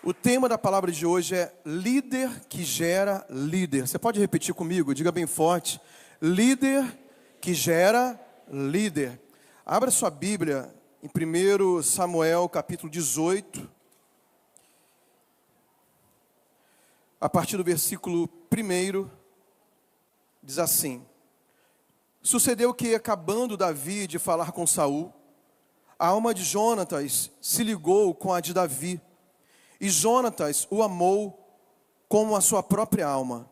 O tema da palavra de hoje é líder que gera líder. Você pode repetir comigo? Diga bem forte. Líder que gera líder. Abra sua Bíblia em 1 Samuel capítulo 18. A partir do versículo 1, diz assim: Sucedeu que, acabando Davi de falar com Saul, a alma de Jonatas se ligou com a de Davi, e Jonatas o amou como a sua própria alma.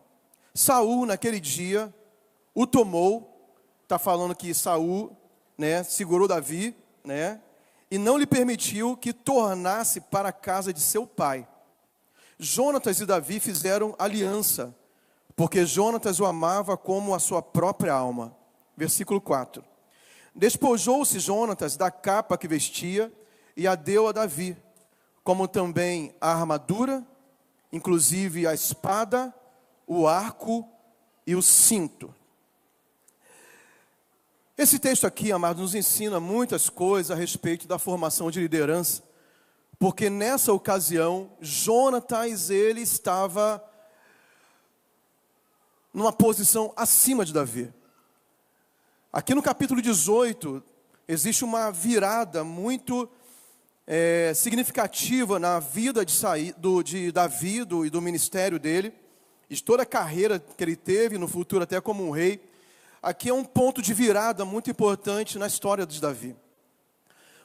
Saul, naquele dia, o tomou, está falando que Saul, segurou Davi, e não lhe permitiu que tornasse para a casa de seu pai. Jonatas e Davi fizeram aliança, porque Jonatas o amava como a sua própria alma. Versículo 4. Despojou-se Jonatas da capa que vestia e a deu a Davi, como também a armadura, inclusive a espada, o arco e o cinto. Esse texto aqui, amados, nos ensina muitas coisas a respeito da formação de liderança, porque nessa ocasião, Jonatas, ele estava numa posição acima de Davi. Aqui no capítulo 18, existe uma virada muito significativa na vida de Davi e do ministério dele, de toda a carreira que ele teve, no futuro até como um rei. Aqui é um ponto de virada muito importante na história de Davi.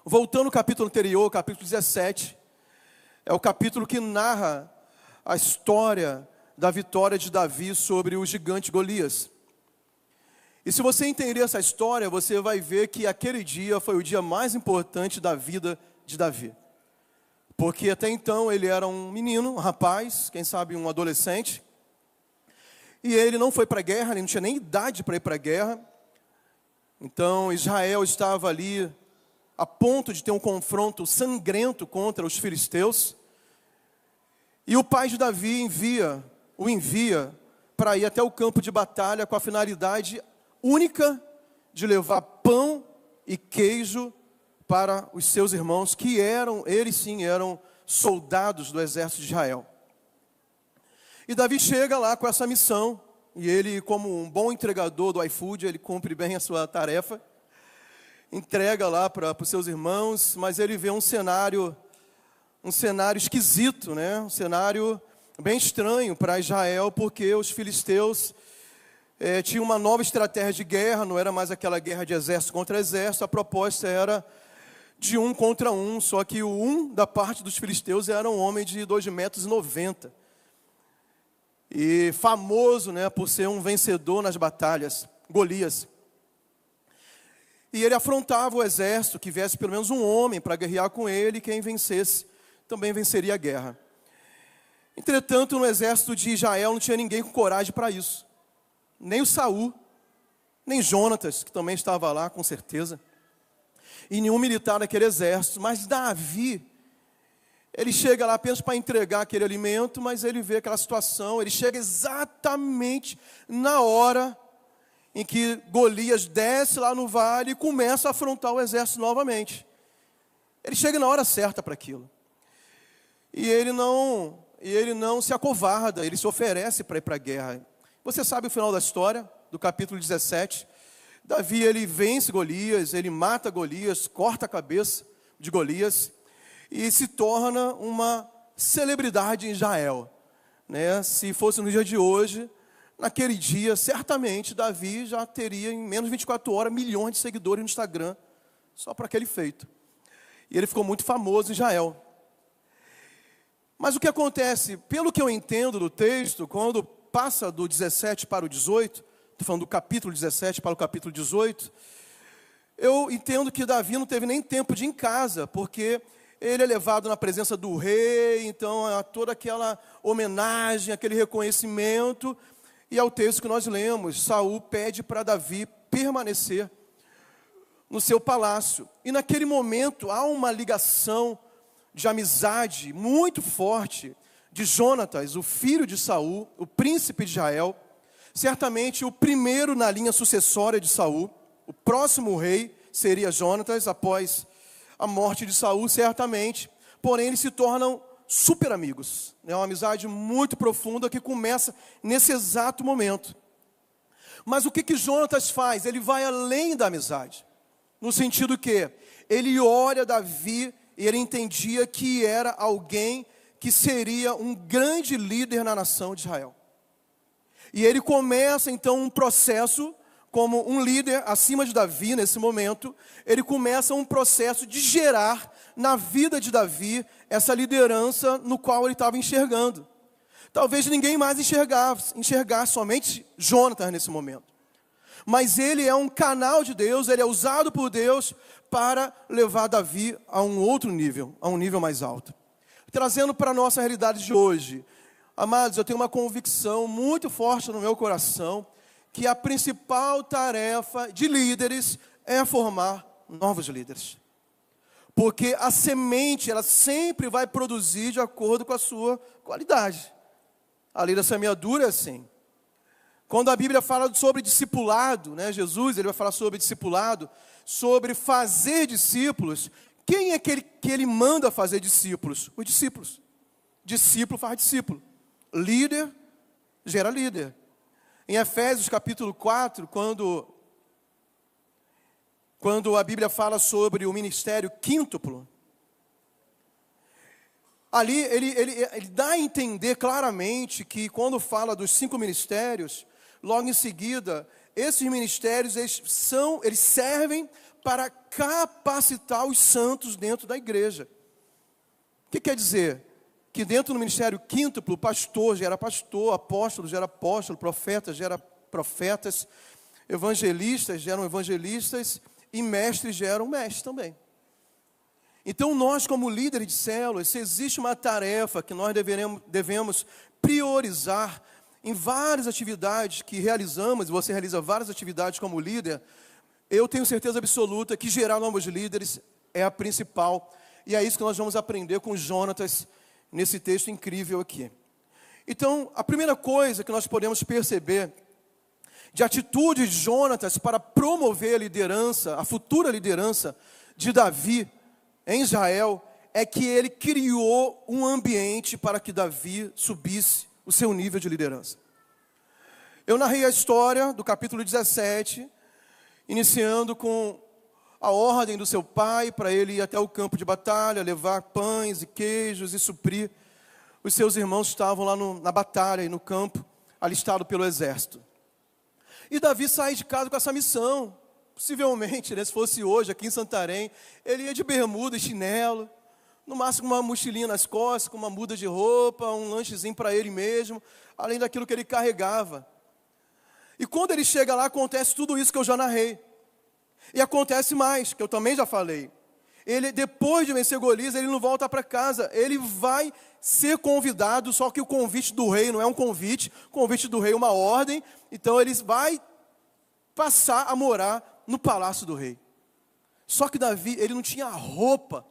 Voltando ao capítulo anterior, capítulo 17, é o capítulo que narra a história da vitória de Davi sobre o gigante Golias. E se você entender essa história, você vai ver que aquele dia foi o dia mais importante da vida de Davi. Porque até então ele era um menino, um rapaz, quem sabe um adolescente. E ele não foi para a guerra, ele não tinha nem idade para ir para a guerra. Então Israel estava ali a ponto de ter um confronto sangrento contra os filisteus. E o pai de Davi o envia para ir até o campo de batalha com a finalidade única de levar pão e queijo para os seus irmãos, que eles sim eram soldados do exército de Israel. E Davi chega lá com essa missão, e ele, como um bom entregador do iFood, ele cumpre bem a sua tarefa, entrega lá para os seus irmãos, mas ele vê um cenário esquisito, um cenário bem estranho para Israel, porque os filisteus tinham uma nova estratégia de guerra, não era mais aquela guerra de exército contra exército, a proposta era de 1 contra 1, só que o 1 da parte dos filisteus era um homem de 2,90 metros, e famoso por ser um vencedor nas batalhas, Golias. E ele afrontava o exército, que viesse pelo menos um homem para guerrear com ele, e quem vencesse também venceria a guerra. Entretanto, no exército de Israel não tinha ninguém com coragem para isso. Nem o Saul, nem Jonatas, que também estava lá, com certeza. E nenhum militar daquele exército. Mas Davi, ele chega lá apenas para entregar aquele alimento, mas ele vê aquela situação, ele chega exatamente na hora em que Golias desce lá no vale e começa a afrontar o exército novamente. Ele chega na hora certa para aquilo. E ele não se acovarda, ele se oferece para ir para a guerra. Você sabe o final da história, do capítulo 17. Davi, ele vence Golias, ele mata Golias, corta a cabeça de Golias e se torna uma celebridade em Israel. Se fosse no dia de hoje, naquele dia, certamente, Davi já teria, em menos de 24 horas, milhões de seguidores no Instagram, só para aquele feito. E ele ficou muito famoso em Israel. Mas o que acontece, pelo que eu entendo do texto, quando passa do 17 para o 18, estou falando do capítulo 17 para o capítulo 18, eu entendo que Davi não teve nem tempo de ir em casa, porque ele é levado na presença do rei, então há toda aquela homenagem, aquele reconhecimento, e é o texto que nós lemos, Saul pede para Davi permanecer no seu palácio. E naquele momento há uma ligação de amizade muito forte de Jonatas, o filho de Saul, o príncipe de Israel, certamente o primeiro na linha sucessória de Saul. O próximo rei seria Jonatas, após a morte de Saul, certamente. Porém, eles se tornam super amigos. É uma amizade muito profunda que começa nesse exato momento. Mas o que Jonatas faz? Ele vai além da amizade. No sentido que ele olha Davi e ele entendia que era alguém que seria um grande líder na nação de Israel. E ele começa então um processo, como um líder acima de Davi nesse momento, ele começa um processo de gerar na vida de Davi essa liderança no qual ele estava enxergando. Talvez ninguém mais enxergasse somente Jonatas nesse momento. Mas ele é um canal de Deus, ele é usado por Deus para levar Davi a um outro nível, a um nível mais alto. Trazendo para a nossa realidade de hoje, amados, eu tenho uma convicção muito forte no meu coração, que a principal tarefa de líderes é formar novos líderes. Porque a semente, ela sempre vai produzir de acordo com a sua qualidade. A lei da semeadura é assim. Quando a Bíblia fala sobre discipulado, né, Jesus, ele vai falar sobre discipulado, sobre fazer discípulos. Quem é que ele manda fazer discípulos? Os discípulos. Discípulo faz discípulo. Líder gera líder. Em Efésios capítulo 4, quando a Bíblia fala sobre o ministério quíntuplo, ali ele dá a entender claramente que quando fala dos 5 ministérios, logo em seguida, esses ministérios eles servem para capacitar os santos dentro da igreja. O que quer dizer? Que dentro do ministério quíntuplo, pastor gera pastor, apóstolo gera apóstolo, profeta gera profetas, evangelistas geram evangelistas e mestres geram mestres também. Então nós como líderes de células, se existe uma tarefa que nós devemos priorizar em várias atividades que realizamos, e você realiza várias atividades como líder, eu tenho certeza absoluta que gerar novos líderes é a principal. E é isso que nós vamos aprender com Jonatas nesse texto incrível aqui. Então, a primeira coisa que nós podemos perceber de atitude de Jonatas para promover a liderança, a futura liderança de Davi em Israel, é que ele criou um ambiente para que Davi subisse o seu nível de liderança. Eu narrei a história do capítulo 17, iniciando com a ordem do seu pai para ele ir até o campo de batalha, levar pães e queijos e suprir. Os seus irmãos estavam lá na batalha e no campo, alistado pelo exército. E Davi sai de casa com essa missão. Possivelmente, se fosse hoje, aqui em Santarém, ele ia de bermuda e chinelo, no máximo uma mochilinha nas costas, com uma muda de roupa, um lanchezinho para ele mesmo, além daquilo que ele carregava. E quando ele chega lá, acontece tudo isso que eu já narrei. E acontece mais, que eu também já falei. Ele, depois de vencer Golias, ele não volta para casa, ele vai ser convidado, só que o convite do rei não é um convite, o convite do rei é uma ordem, então ele vai passar a morar no palácio do rei. Só que Davi, ele não tinha roupa,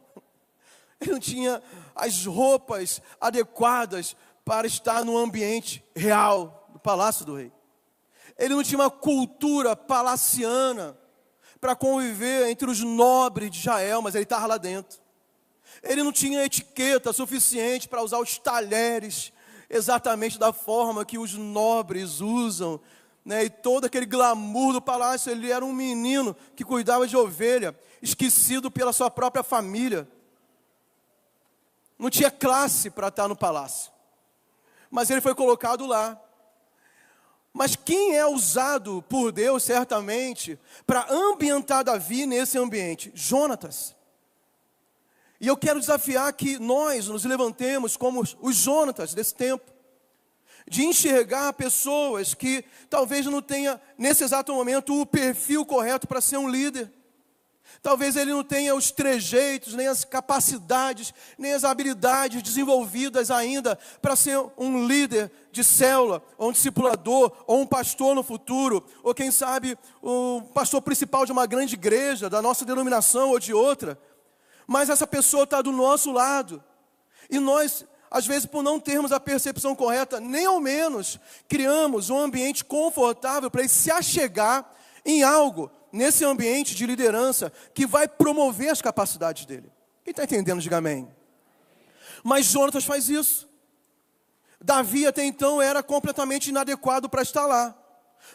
ele não tinha as roupas adequadas para estar no ambiente real do palácio do rei. Ele não tinha uma cultura palaciana para conviver entre os nobres de Israel, mas ele estava lá dentro. Ele não tinha etiqueta suficiente para usar os talheres exatamente da forma que os nobres usam, né? E todo aquele glamour do palácio. Ele era um menino que cuidava de ovelha, esquecido pela sua própria família. Não tinha classe para estar no palácio, mas ele foi colocado lá. Mas quem é usado por Deus, certamente, para ambientar Davi nesse ambiente? Jonatas. E eu quero desafiar que nós nos levantemos como os Jonatas desse tempo, de enxergar pessoas que talvez não tenha, nesse exato momento, o perfil correto para ser um líder. Talvez ele não tenha os trejeitos, nem as capacidades, nem as habilidades desenvolvidas ainda para ser um líder de célula, ou um discipulador, ou um pastor no futuro, ou quem sabe o pastor principal de uma grande igreja, da nossa denominação ou de outra. Mas essa pessoa está do nosso lado. E nós, às vezes, por não termos a percepção correta, nem ao menos criamos um ambiente confortável para ele se achegar em algo, nesse ambiente de liderança, que vai promover as capacidades dele. Quem está entendendo, diga amém. Mas Jonatas faz isso. Davi até então era completamente inadequado para estar lá.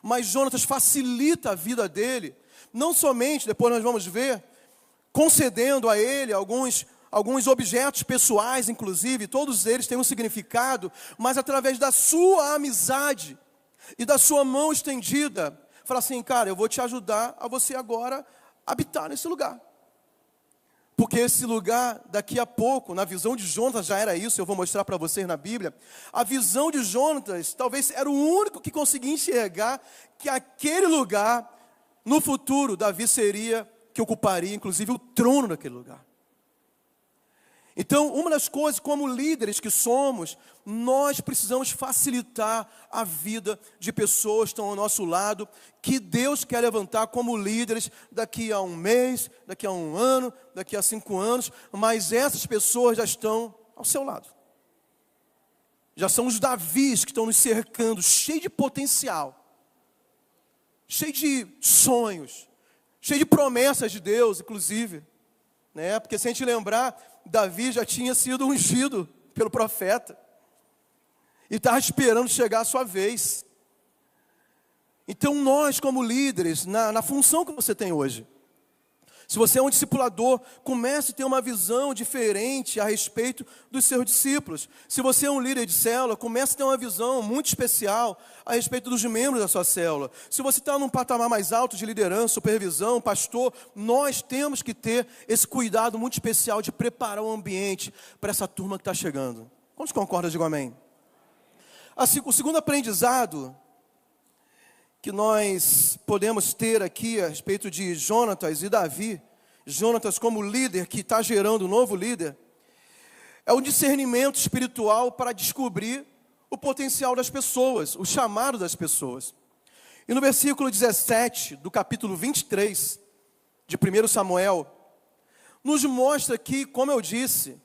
Mas Jonatas facilita a vida dele, não somente, depois nós vamos ver, concedendo a ele alguns objetos pessoais, inclusive, todos eles têm um significado, mas através da sua amizade e da sua mão estendida, fala assim, cara, eu vou te ajudar a você agora habitar nesse lugar. Porque esse lugar, daqui a pouco, na visão de Jonatas já era isso, eu vou mostrar para vocês na Bíblia. A visão de Jonatas talvez era o único que conseguia enxergar que aquele lugar, no futuro, Davi que ocuparia inclusive o trono daquele lugar. Então, uma das coisas, como líderes que somos, nós precisamos facilitar a vida de pessoas que estão ao nosso lado, que Deus quer levantar como líderes daqui a um mês, daqui a um ano, daqui a 5 anos, mas essas pessoas já estão ao seu lado. Já são os Davis que estão nos cercando, cheio de potencial, cheio de sonhos, cheio de promessas de Deus, inclusive. Porque se a gente lembrar, Davi já tinha sido ungido pelo profeta e estava esperando chegar a sua vez. Então nós, como líderes, na função que você tem hoje, se você é um discipulador, comece a ter uma visão diferente a respeito dos seus discípulos. Se você é um líder de célula, comece a ter uma visão muito especial a respeito dos membros da sua célula. Se você está num patamar mais alto de liderança, supervisão, pastor, nós temos que ter esse cuidado muito especial de preparar o ambiente para essa turma que está chegando. Quantos concordam? Digam amém. O segundo aprendizado que nós podemos ter aqui a respeito de Jonatas e Davi, Jonatas como líder que está gerando um novo líder, é o discernimento espiritual para descobrir o potencial das pessoas, o chamado das pessoas. E no versículo 17 do capítulo 23 de 1 Samuel, nos mostra que, como eu disse,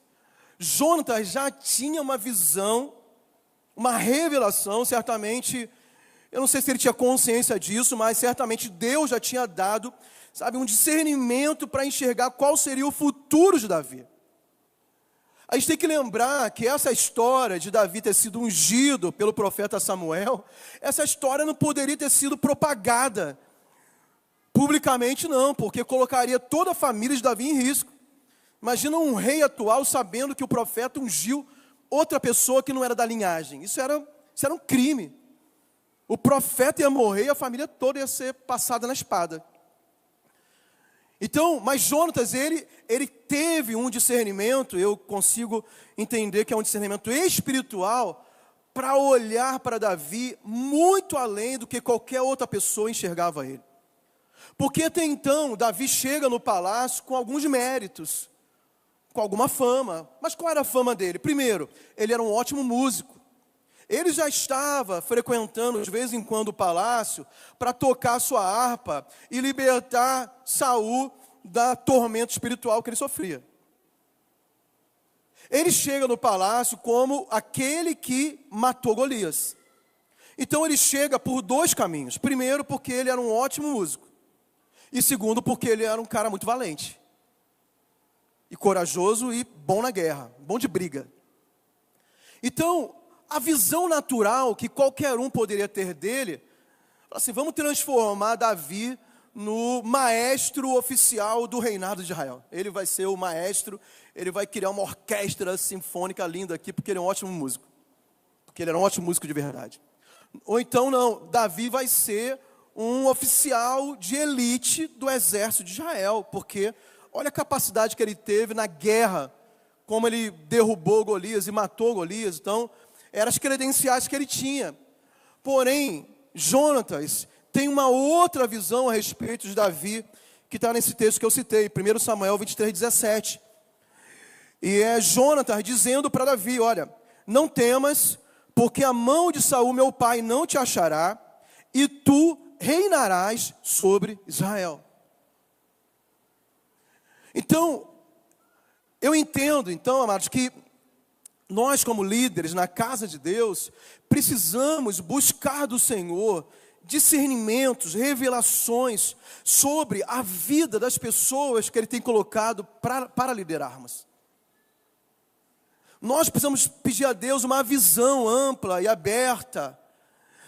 Jonatas já tinha uma visão, uma revelação, certamente. Eu não sei se ele tinha consciência disso, mas certamente Deus já tinha dado, um discernimento para enxergar qual seria o futuro de Davi. A gente tem que lembrar que essa história de Davi ter sido ungido pelo profeta Samuel, essa história não poderia ter sido propagada publicamente, não, porque colocaria toda a família de Davi em risco. Imagina um rei atual sabendo que o profeta ungiu outra pessoa que não era da linhagem. Isso era um crime. O profeta ia morrer e a família toda ia ser passada na espada. Então, mas Jonatas, ele teve um discernimento, eu consigo entender que é um discernimento espiritual, para olhar para Davi muito além do que qualquer outra pessoa enxergava ele. Porque até então, Davi chega no palácio com alguns méritos, com alguma fama. Mas qual era a fama dele? Primeiro, ele era um ótimo músico. Ele já estava frequentando de vez em quando o palácio para tocar sua harpa e libertar Saul da tormenta espiritual que ele sofria. Ele chega no palácio como aquele que matou Golias. Então ele chega por 2 caminhos. Primeiro, porque ele era um ótimo músico. E segundo, porque ele era um cara muito valente. E corajoso e bom na guerra, bom de briga. Então, a visão natural que qualquer um poderia ter dele, assim, vamos transformar Davi no maestro oficial do reinado de Israel. Ele vai ser o maestro, ele vai criar uma orquestra sinfônica linda aqui, porque ele é um ótimo músico. Porque ele era um ótimo músico de verdade. Ou então não, Davi vai ser um oficial de elite do exército de Israel, porque olha a capacidade que ele teve na guerra, como ele derrubou Golias e matou Golias. Então, eram as credenciais que ele tinha. Porém, Jonatas tem uma outra visão a respeito de Davi, que está nesse texto que eu citei, 1 Samuel 23, 17. E é Jonatas dizendo para Davi, olha, não temas, porque a mão de Saul, meu pai, não te achará, e tu reinarás sobre Israel. Então, eu entendo, amados, que nós, como líderes na casa de Deus, precisamos buscar do Senhor discernimentos, revelações sobre a vida das pessoas que Ele tem colocado para liderarmos. Nós precisamos pedir a Deus uma visão ampla e aberta,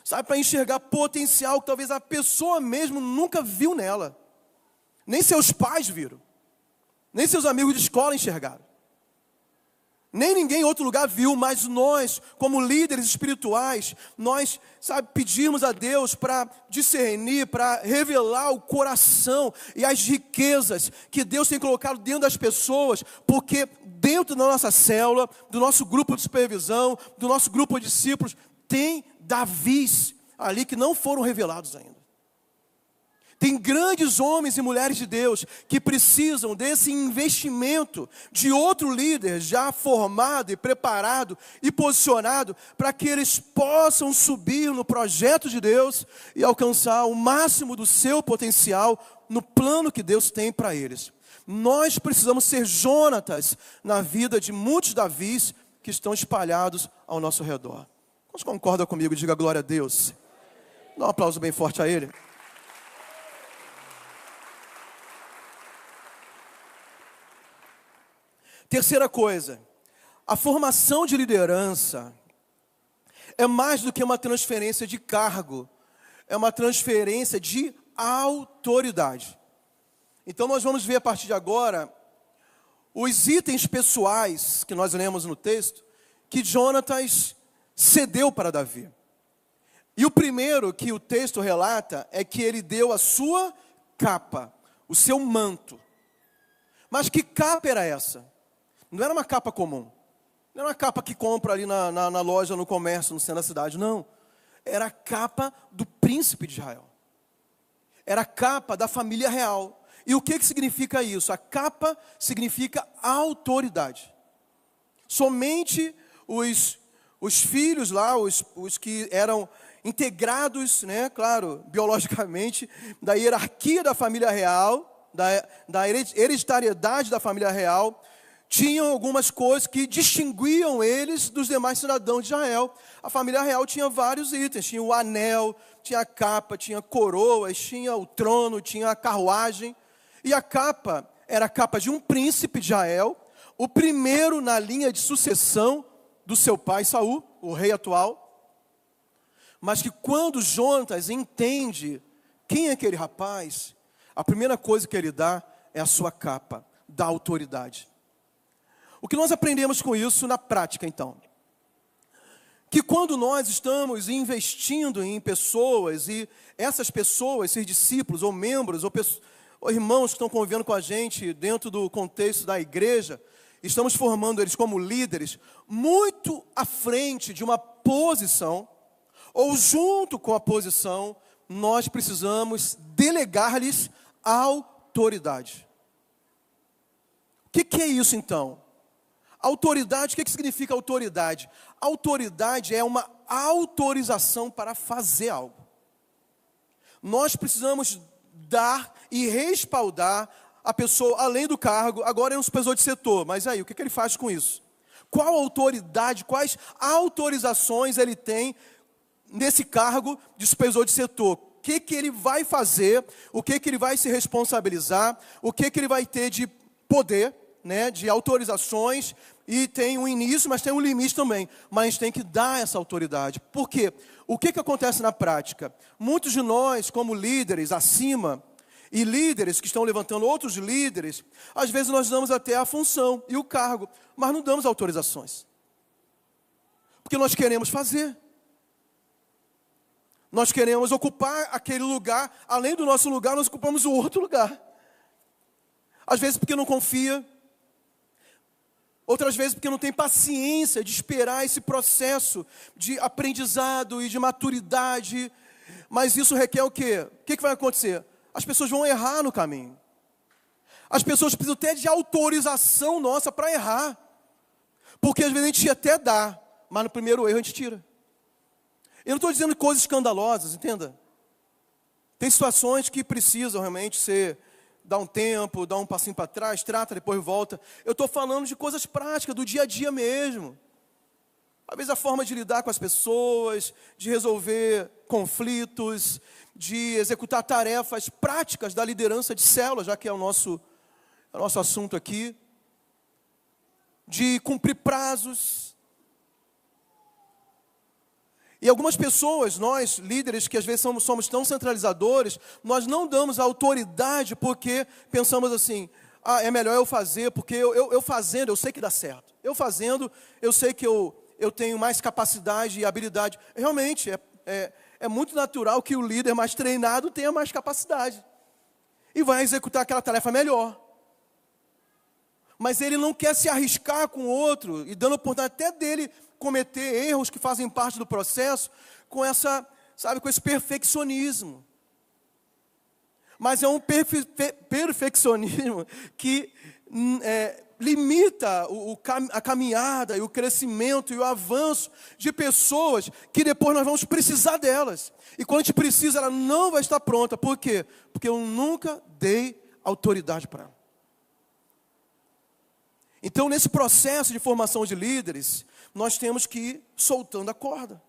sabe, para enxergar potencial que talvez a pessoa mesmo nunca viu nela. Nem seus pais viram, nem seus amigos de escola enxergaram, nem ninguém em outro lugar viu, mas nós, como líderes espirituais, nós, sabe, pedimos a Deus para discernir, para revelar o coração e as riquezas que Deus tem colocado dentro das pessoas, porque dentro da nossa célula, do nosso grupo de supervisão, do nosso grupo de discípulos, tem Davis ali que não foram revelados ainda. Tem grandes homens e mulheres de Deus que precisam desse investimento de outro líder já formado e preparado e posicionado para que eles possam subir no projeto de Deus e alcançar o máximo do seu potencial no plano que Deus tem para eles. Nós precisamos ser Jonatas na vida de muitos Davis que estão espalhados ao nosso redor. Você concorda comigo? Diga glória a Deus. Dá um aplauso bem forte a Ele. Terceira coisa, a formação de liderança é mais do que uma transferência de cargo, é uma transferência de autoridade. Então nós vamos ver a partir de agora os itens pessoais que nós lemos no texto, que Jonatas cedeu para Davi. E o primeiro que o texto relata é que ele deu a sua capa, o seu manto. Mas que capa era essa? Não era uma capa comum. Não era uma capa que compra ali na loja, no comércio, no centro da cidade. Não. Era a capa do príncipe de Israel. Era a capa da família real. E o que significa isso? A capa significa autoridade. Somente os filhos lá, os que eram integrados, né, claro, biologicamente, da hierarquia da família real, da hereditariedade da família real, tinham algumas coisas que distinguiam eles dos demais cidadãos de Israel. A família real tinha vários itens, tinha o anel, tinha a capa, tinha coroas, tinha o trono, tinha a carruagem. E a capa era a capa de um príncipe de Israel, o primeiro na linha de sucessão do seu pai Saul, o rei atual. Mas que quando Jonatas entende quem é aquele rapaz, a primeira coisa que ele dá é a sua capa da autoridade. O que nós aprendemos com isso na prática, então? Que quando nós estamos investindo em pessoas, e essas pessoas, esses discípulos, ou membros, ou irmãos que estão convivendo com a gente dentro do contexto da igreja, estamos formando eles como líderes, muito à frente de uma posição, ou junto com a posição, nós precisamos delegar-lhes a autoridade. O que é isso, então? Autoridade, o que significa autoridade? Autoridade é uma autorização para fazer algo. Nós precisamos dar e respaldar a pessoa, além do cargo, agora é um supervisor de setor, mas aí, o que ele faz com isso? Qual autoridade, quais autorizações ele tem nesse cargo de supervisor de setor? O que ele vai fazer, o que ele vai se responsabilizar, o que ele vai ter de poder, né, de autorizações, e tem um início, mas tem um limite também. Mas tem que dar essa autoridade. Por quê? O que acontece na prática? Muitos de nós, como líderes acima, e líderes que estão levantando outros líderes, às vezes nós damos até a função e o cargo, mas não damos autorizações. Porque nós queremos fazer. Nós queremos ocupar aquele lugar, além do nosso lugar, nós ocupamos o outro lugar. Às vezes porque não confia, outras vezes porque não tem paciência de esperar esse processo de aprendizado e de maturidade. Mas isso requer o quê? O que vai acontecer? As pessoas vão errar no caminho. As pessoas precisam até de autorização nossa para errar. Porque às vezes a gente até dá, mas no primeiro erro a gente tira. Eu não estou dizendo coisas escandalosas, entenda. Tem situações que precisam realmente dar um tempo, dar um passinho para trás, trata, depois volta. Eu estou falando de coisas práticas, do dia a dia mesmo. Às vezes a forma de lidar com as pessoas, de resolver conflitos, de executar tarefas práticas da liderança de célula, já que é o nosso assunto aqui. de cumprir prazos. E algumas pessoas, nós, líderes, que às vezes somos tão centralizadores, nós não damos autoridade porque pensamos assim, é melhor eu fazer, porque eu fazendo, eu sei que dá certo. Eu fazendo, eu sei que eu tenho mais capacidade e habilidade. Realmente, é muito natural que o líder mais treinado tenha mais capacidade. E vai executar aquela tarefa melhor. Mas ele não quer se arriscar com o outro, e dando oportunidade até dele cometer erros que fazem parte do processo, com esse perfeccionismo. Mas é um perfeccionismo que limita a caminhada e o crescimento e o avanço de pessoas que depois nós vamos precisar delas. E quando a gente precisa, ela não vai estar pronta. Por quê? Porque eu nunca dei autoridade para ela. Então, nesse processo de formação de líderes, nós temos que ir soltando a corda.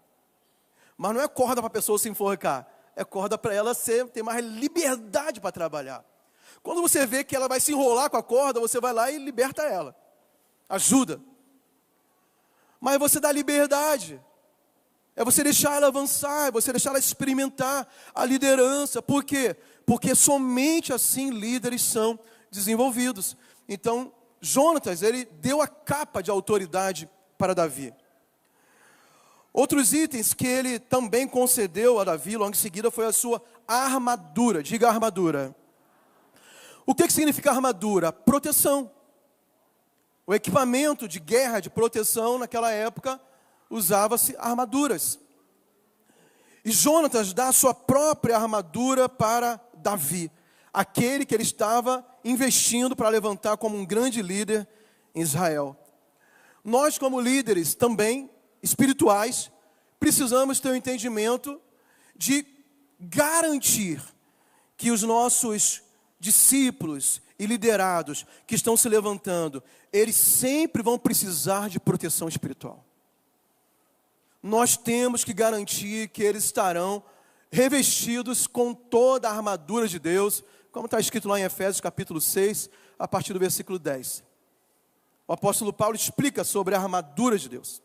Mas não é corda para a pessoa se enforcar, é corda para ela ter mais liberdade para trabalhar. Quando você vê que ela vai se enrolar com a corda, você vai lá e liberta ela. Ajuda. Mas você dá liberdade. É você deixar ela avançar, é você deixar ela experimentar a liderança. Por quê? Porque somente assim líderes são desenvolvidos. Então, Jonatas, ele deu a capa de autoridade para Davi. Outros itens que ele também concedeu a Davi, logo em seguida, foi a sua armadura. Diga armadura. O que significa armadura? Proteção. O equipamento de guerra, de proteção, naquela época, usava-se armaduras. E Jonatas dá a sua própria armadura para Davi, aquele que ele estava investindo para levantar como um grande líder em Israel. Nós, como líderes também espirituais, precisamos ter o entendimento de garantir que os nossos discípulos e liderados que estão se levantando, eles sempre vão precisar de proteção espiritual. Nós temos que garantir que eles estarão revestidos com toda a armadura de Deus, como está escrito lá em Efésios capítulo 6, a partir do versículo 10. O apóstolo Paulo explica sobre a armadura de Deus.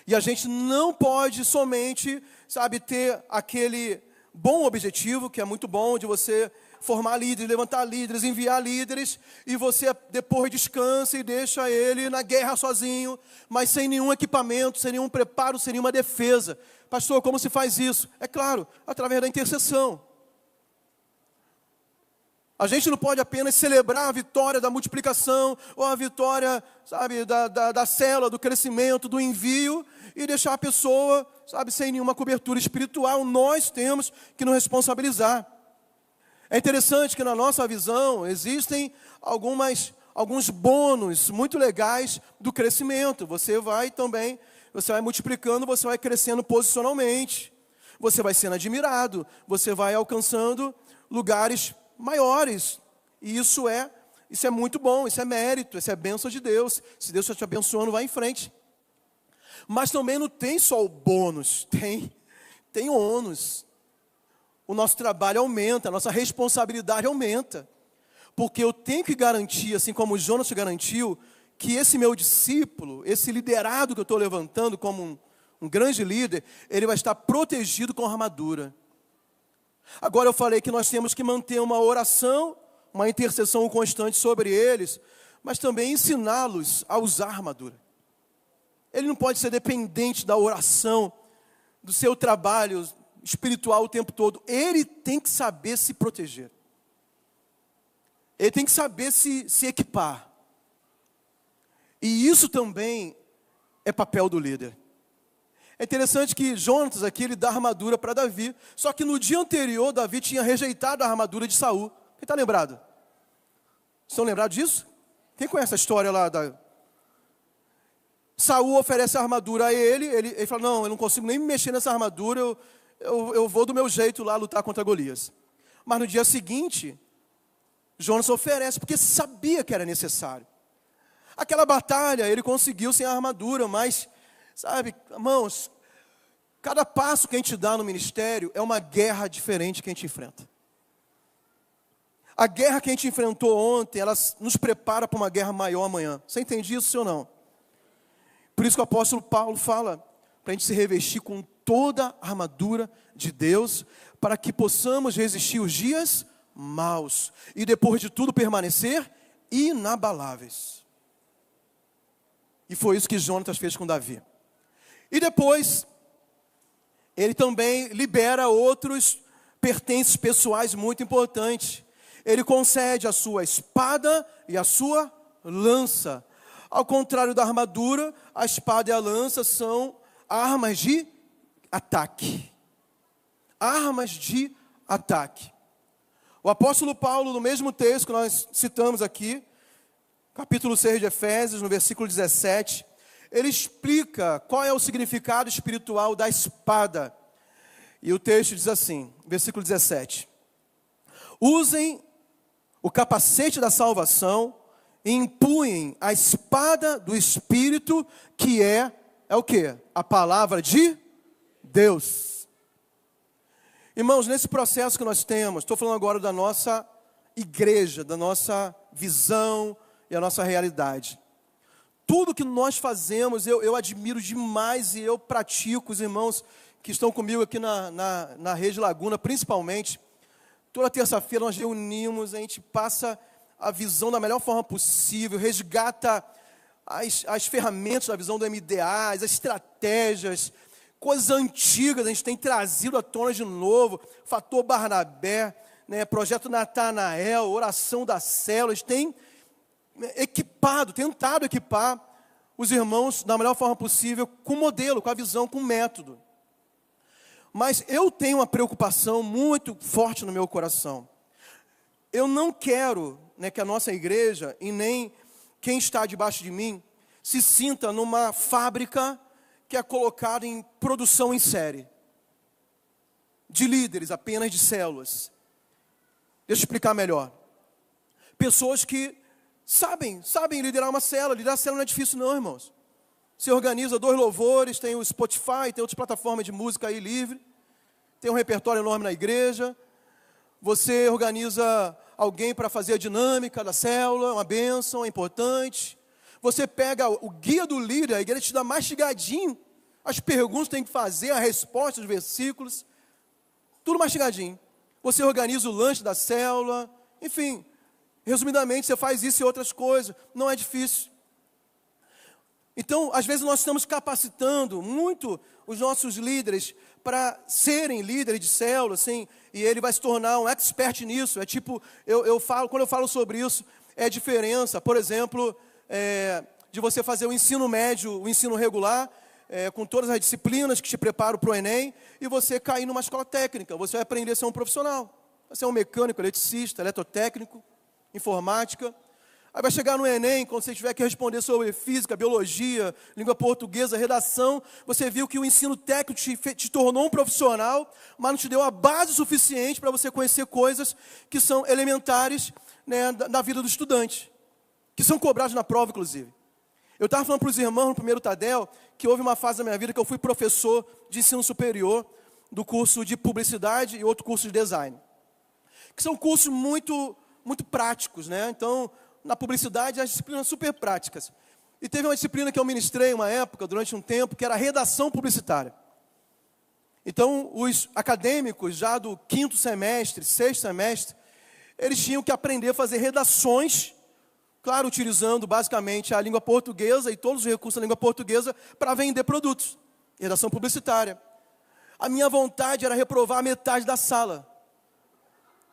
E a gente não pode somente, ter aquele bom objetivo, que é muito bom, de você formar líderes, levantar líderes, enviar líderes, e você depois descansa e deixa ele na guerra sozinho, mas sem nenhum equipamento, sem nenhum preparo, sem nenhuma defesa. Pastor, como se faz isso? É claro, através da intercessão. A gente não pode apenas celebrar a vitória da multiplicação, ou a vitória, da célula, do crescimento, do envio, e deixar a pessoa, sem nenhuma cobertura espiritual. Nós temos que nos responsabilizar. É interessante que na nossa visão existem alguns bônus muito legais do crescimento. Você vai multiplicando, você vai crescendo posicionalmente, você vai sendo admirado, você vai alcançando lugares maiores. E isso é muito bom, isso é mérito, isso é bênção de Deus. Se Deus está te abençoando, vai em frente. Mas também não tem só o bônus, tem o ônus. O nosso trabalho aumenta, a nossa responsabilidade aumenta. Porque eu tenho que garantir, assim como o Jonas garantiu, que esse meu discípulo, esse liderado que eu estou levantando como um grande líder, ele vai estar protegido com armadura. Agora eu falei que nós temos que manter uma oração, uma intercessão constante sobre eles, mas também ensiná-los a usar armadura. Ele não pode ser dependente da oração, do seu trabalho espiritual o tempo todo. Ele tem que saber se proteger. Ele tem que saber se equipar. E isso também é papel do líder. É interessante que Jonatas aqui, ele dá armadura para Davi. Só que no dia anterior, Davi tinha rejeitado a armadura de Saul. Quem está lembrado? Estão lembrados disso? Quem conhece a história lá Saul oferece a armadura a ele fala, não, eu não consigo nem me mexer nessa armadura, eu vou do meu jeito lá lutar contra Golias. Mas no dia seguinte, Jonas oferece, porque sabia que era necessário. Aquela batalha, ele conseguiu sem a armadura, mas, irmãos, cada passo que a gente dá no ministério é uma guerra diferente que a gente enfrenta. A guerra que a gente enfrentou ontem, ela nos prepara para uma guerra maior amanhã. Você entende isso, sim ou não? Por isso que o apóstolo Paulo fala para a gente se revestir com toda a armadura de Deus, para que possamos resistir os dias maus e depois de tudo permanecer inabaláveis. E foi isso que Jonatas fez com Davi. E depois, ele também libera outros pertences pessoais muito importantes. Ele concede a sua espada e a sua lança. Ao contrário da armadura, a espada e a lança são armas de ataque. Armas de ataque. O apóstolo Paulo, no mesmo texto que nós citamos aqui, capítulo 6 de Efésios, no versículo 17, ele explica qual é o significado espiritual da espada. E o texto diz assim, versículo 17: usem o capacete da salvação e empunhem a espada do Espírito, que é o quê? A palavra de Deus. Irmãos, nesse processo que nós temos, estou falando agora da nossa igreja, da nossa visão e a nossa realidade. Tudo que nós fazemos, eu admiro demais e eu pratico, os irmãos que estão comigo aqui na Rede Laguna, principalmente. Toda terça-feira nós reunimos, a gente passa a visão da melhor forma possível, resgata as ferramentas da visão do MDA, as estratégias, coisas antigas, a gente tem trazido à tona de novo, Fator Barnabé, né, Projeto Natanael, Oração da Célula, a gente tem tentado equipar os irmãos da melhor forma possível, com modelo, com a visão, com método. Mas eu tenho uma preocupação muito forte no meu coração. Eu não quero, né, que a nossa igreja, e nem quem está debaixo de mim, se sinta numa fábrica que é colocada em produção em série. De líderes, apenas de células. Deixa eu explicar melhor. Pessoas que sabem liderar uma célula. Liderar a célula não é difícil não, irmãos. Você organiza 2 louvores, tem o Spotify, tem outras plataformas de música aí livre. Tem um repertório enorme na igreja. Você organiza alguém para fazer a dinâmica da célula, uma bênção, é importante. Você pega o guia do líder, a igreja te dá mastigadinho as perguntas que tem que fazer, a resposta dos versículos, tudo mastigadinho. Você organiza o lanche da célula, enfim, resumidamente, você faz isso e outras coisas, não é difícil. Então, às vezes nós estamos capacitando muito os nossos líderes para serem líderes de célula, assim, e ele vai se tornar um expert nisso. É tipo, quando eu falo sobre isso, é a diferença, por exemplo, de você fazer o ensino médio, o ensino regular, com todas as disciplinas que te preparam para o Enem, e você cair numa escola técnica. Você vai aprender a ser um profissional. Vai ser um mecânico, eletricista, eletrotécnico, informática. Aí vai chegar no Enem, quando você tiver que responder sobre física, biologia, língua portuguesa, redação, você viu que o ensino técnico te tornou um profissional, mas não te deu a base suficiente para você conhecer coisas que são elementares, né, da vida do estudante, que são cobradas na prova, inclusive. Eu estava falando para os irmãos no primeiro Tadel, que houve uma fase da minha vida que eu fui professor de ensino superior, do curso de publicidade e outro curso de design, que são cursos muito, muito práticos, né? Então, na publicidade, as disciplinas super práticas. E teve uma disciplina que eu ministrei uma época, durante um tempo, que era redação publicitária. Então, os acadêmicos, já do 5º semestre, 6º semestre, eles tinham que aprender a fazer redações, claro, utilizando basicamente a língua portuguesa e todos os recursos da língua portuguesa para vender produtos. Redação publicitária. A minha vontade era reprovar metade da sala.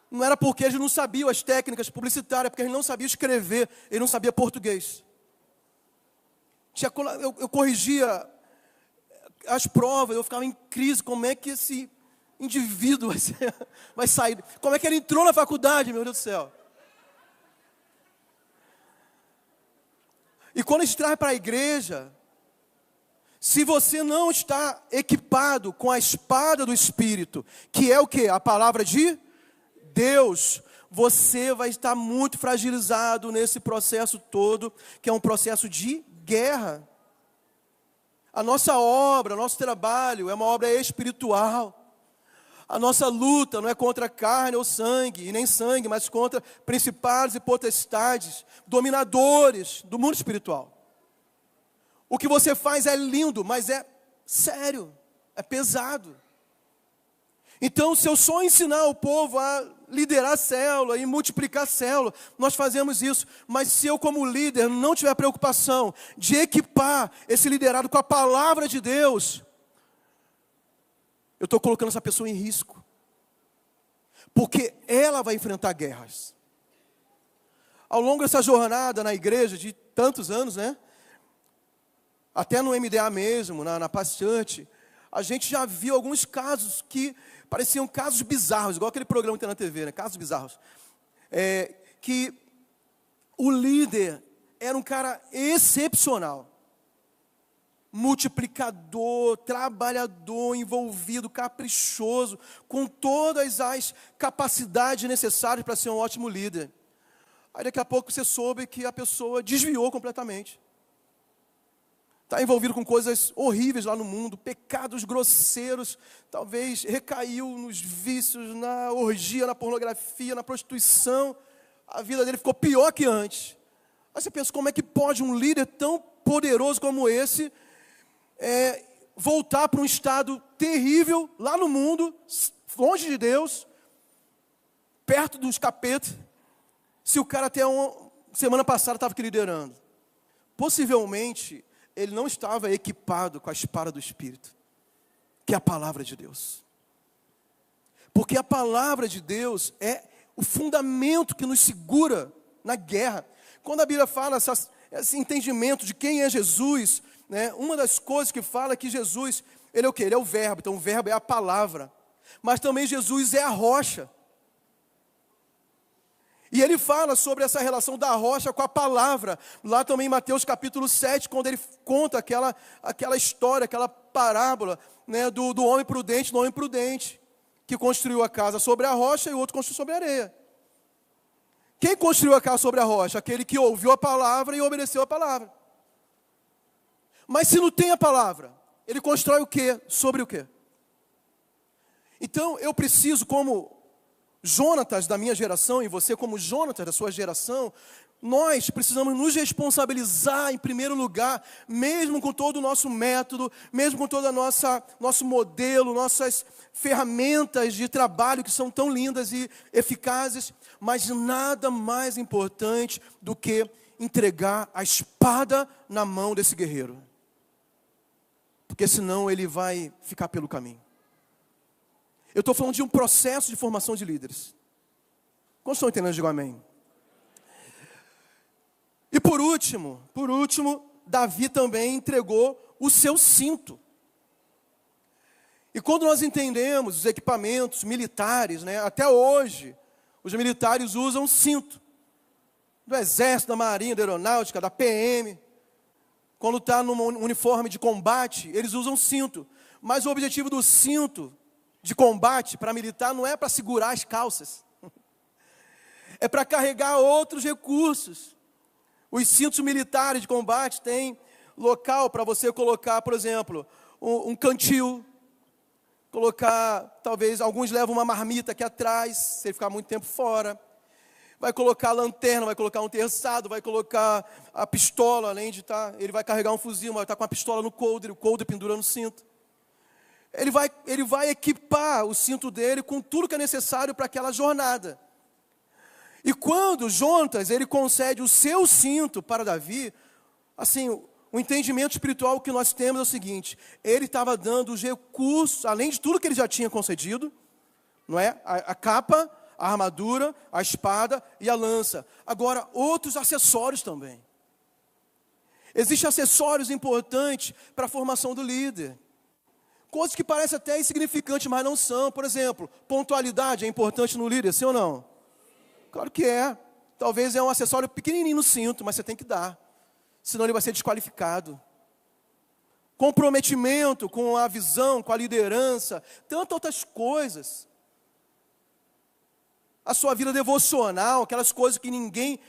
Não era porque eles não sabiam as técnicas publicitárias, porque eles não sabiam escrever, eles não sabiam português. Eu corrigia as provas, eu ficava em crise, como é que esse indivíduo vai sair? Como é que ele entrou na faculdade, meu Deus do céu? E quando a gente traz para a igreja, se você não está equipado com a espada do Espírito, que é o quê? A palavra de Deus, você vai estar muito fragilizado nesse processo todo, que é um processo de guerra. A nossa obra, nosso trabalho é uma obra espiritual. A nossa luta não é contra carne ou sangue, e nem sangue, mas contra principados e potestades, dominadores do mundo espiritual. O que você faz é lindo, mas é sério, é pesado. Então, se eu só ensinar o povo a liderar a célula e multiplicar a célula, nós fazemos isso. Mas se eu, como líder, não tiver preocupação de equipar esse liderado com a palavra de Deus, eu estou colocando essa pessoa em risco. Porque ela vai enfrentar guerras. Ao longo dessa jornada na igreja, de tantos anos, né? Até no MDA mesmo, na Paz Church, a gente já viu alguns casos que pareciam casos bizarros, igual aquele programa que tem na TV, né? Casos bizarros. Que o líder era um cara excepcional. Multiplicador, trabalhador, envolvido, caprichoso, com todas as capacidades necessárias para ser um ótimo líder. Aí daqui a pouco você soube que a pessoa desviou completamente. Está envolvido com coisas horríveis lá no mundo, pecados grosseiros, talvez recaiu nos vícios, na orgia, na pornografia, na prostituição. A vida dele ficou pior que antes. Aí você pensa, como é que pode um líder tão poderoso como esse voltar para um estado terrível lá no mundo, longe de Deus, perto dos capetas, se o cara até semana passada estava aqui liderando? Possivelmente ele não estava equipado com a espada do Espírito, que é a palavra de Deus. Porque a palavra de Deus é o fundamento que nos segura na guerra. Quando a Bíblia fala esse entendimento de quem é Jesus, né, uma das coisas que fala é que Jesus, ele é o quê? Ele é o verbo, então o verbo é a palavra. Mas também Jesus é a rocha. E ele fala sobre essa relação da rocha com a palavra. Lá também em Mateus capítulo 7, quando ele conta aquela história, aquela parábola, né, do homem prudente, do homem imprudente, que construiu a casa sobre a rocha e o outro construiu sobre a areia. Quem construiu a casa sobre a rocha? Aquele que ouviu a palavra e obedeceu a palavra. Mas se não tem a palavra, ele constrói o quê? Sobre o quê? Então eu preciso, como Jonatas da minha geração, e você como Jonatas da sua geração, nós precisamos nos responsabilizar em primeiro lugar, mesmo com todo o nosso método, mesmo com todo nosso modelo, nossas ferramentas de trabalho que são tão lindas e eficazes, mas nada mais importante do que entregar a espada na mão desse guerreiro. Porque senão ele vai ficar pelo caminho. Eu estou falando de um processo de formação de líderes. Quantos estão entendendo? Digo amém. E por último, Davi também entregou o seu cinto. E quando nós entendemos os equipamentos militares, né, até hoje, os militares usam cinto. Do Exército, da Marinha, da Aeronáutica, da PM. Quando está num uniforme de combate, eles usam cinto. Mas o objetivo do cinto de combate para militar não é para segurar as calças. É para carregar outros recursos. Os cintos militares de combate têm local para você colocar, por exemplo, um cantil. Colocar, talvez, alguns levam uma marmita aqui atrás, se ele ficar muito tempo fora. Vai colocar a lanterna, vai colocar um terçado, vai colocar a pistola, além de estar... Ele vai carregar um fuzil, vai estar com a pistola no coldre, o coldre pendurando o cinto. Ele vai equipar o cinto dele com tudo que é necessário para aquela jornada. E quando Jonatas, ele concede o seu cinto para Davi, assim, o entendimento espiritual que nós temos é o seguinte: ele estava dando os recursos, além de tudo que ele já tinha concedido, não é? A capa, a armadura, a espada e a lança. Agora, outros acessórios também. Existem acessórios importantes para a formação do líder. Coisas que parecem até insignificantes, mas não são. Por exemplo, pontualidade é importante no líder, sim ou não? Claro que é. Talvez é um acessório pequenininho no cinto, mas você tem que dar. Senão ele vai ser desqualificado. Comprometimento com a visão, com a liderança, tantas outras coisas. A sua vida devocional, aquelas coisas que ninguém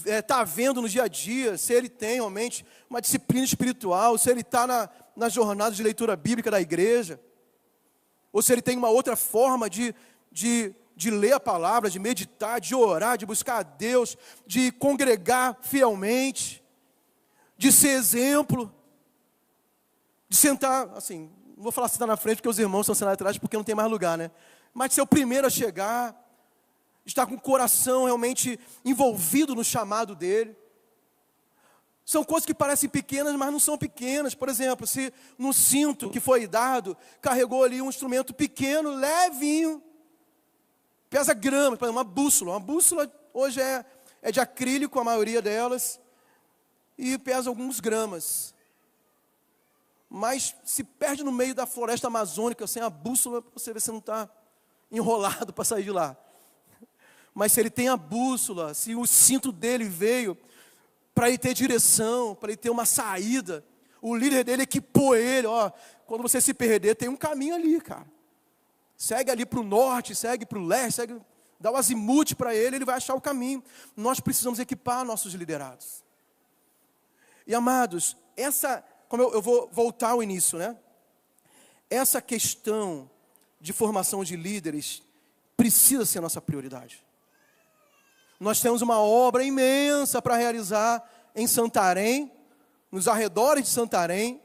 está vendo no dia a dia, se ele tem realmente uma disciplina espiritual, se ele está na jornada de leitura bíblica da igreja. ou se ele tem uma outra forma de ler a palavra, de meditar, de orar, de buscar a Deus, de congregar fielmente, de ser exemplo, de sentar, assim, não vou falar sentar na frente porque os irmãos estão sentados atrás porque não tem mais lugar, né? Mas de ser o primeiro a chegar, de estar com o coração realmente envolvido no chamado dele. São coisas que parecem pequenas, mas não são pequenas. Por exemplo, se no cinto que foi dado, carregou ali um instrumento pequeno, levinho, pesa gramas, por exemplo, uma bússola. Uma bússola hoje é de acrílico, a maioria delas, e pesa alguns gramas. Mas se perde no meio da floresta amazônica, sem a bússola, você vê se não está enrolado para sair de lá. Mas se ele tem a bússola, se o cinto dele veio para ele ter direção, para ele ter uma saída, o líder dele equipou ele, ó, quando você se perder, tem um caminho ali, cara. Segue ali para o norte, segue para o leste, dá o azimute para ele, ele vai achar o caminho. Nós precisamos equipar nossos liderados. E amados, como eu vou voltar ao início, né? Essa questão de formação de líderes precisa ser nossa prioridade. Nós temos uma obra imensa para realizar em Santarém, nos arredores de Santarém,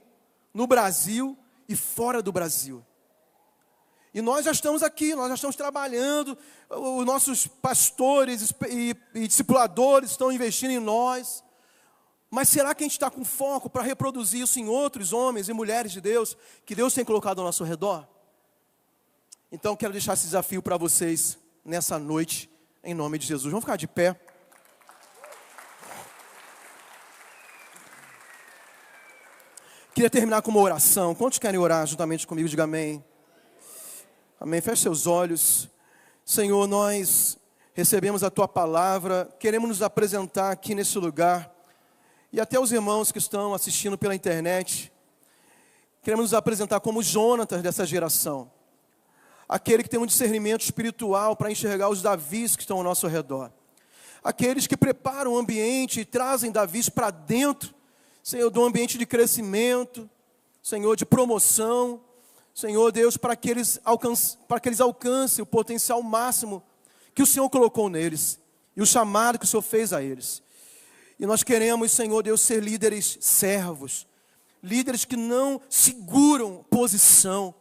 no Brasil e fora do Brasil. E nós já estamos aqui, nós já estamos trabalhando, os nossos pastores e discipuladores estão investindo em nós. Mas será que a gente está com foco para reproduzir isso em outros homens e mulheres de Deus, que Deus tem colocado ao nosso redor? Então, quero deixar esse desafio para vocês nessa noite, em nome de Jesus. Vamos ficar de pé. Queria terminar com uma oração. Quantos querem orar juntamente comigo? Diga amém. Amém. Feche seus olhos. Senhor, nós recebemos a Tua palavra, queremos nos apresentar aqui nesse lugar, e até os irmãos que estão assistindo pela internet, queremos nos apresentar como Jonatas dessa geração. Aquele que tem um discernimento espiritual para enxergar os Davis que estão ao nosso redor. Aqueles que preparam o ambiente e trazem Davis para dentro, Senhor, do ambiente de crescimento, Senhor, de promoção, Senhor Deus, para que eles alcancem o potencial máximo que o Senhor colocou neles e o chamado que o Senhor fez a eles. E nós queremos, Senhor Deus, ser líderes servos, líderes que não seguram posição,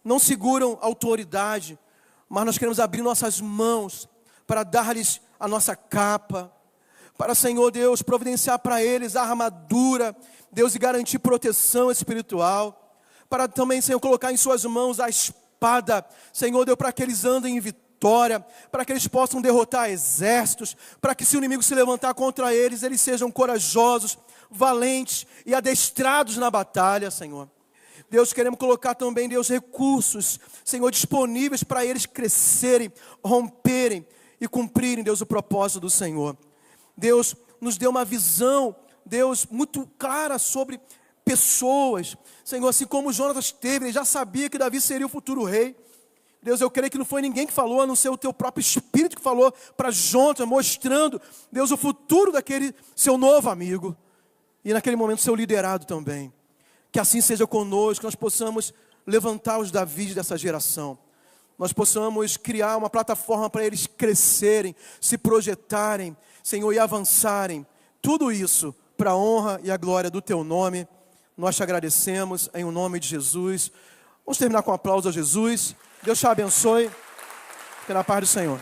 não seguram autoridade, mas nós queremos abrir nossas mãos para dar-lhes a nossa capa, para, Senhor Deus, providenciar para eles a armadura, Deus, e garantir proteção espiritual, para também, Senhor, colocar em suas mãos a espada, Senhor Deus, para que eles andem em vitória, para que eles possam derrotar exércitos, para que se o inimigo se levantar contra eles, eles sejam corajosos, valentes e adestrados na batalha, Senhor. Deus, queremos colocar também, Deus, recursos, Senhor, disponíveis para eles crescerem, romperem e cumprirem, Deus, o propósito do Senhor. Deus, nos deu uma visão, Deus, muito clara sobre pessoas. Senhor, assim como Jonatas teve, ele já sabia que Davi seria o futuro rei. Deus, eu creio que não foi ninguém que falou, a não ser o Teu próprio Espírito que falou para Jonatas, mostrando, Deus, o futuro daquele seu novo amigo. E naquele momento, seu liderado também. Que assim seja conosco, que nós possamos levantar os Davis dessa geração. Nós possamos criar uma plataforma para eles crescerem, se projetarem, Senhor, e avançarem. Tudo isso para a honra e a glória do Teu nome. Nós te agradecemos em o nome de Jesus. Vamos terminar com um aplauso a Jesus. Deus te abençoe. Fique na paz do Senhor.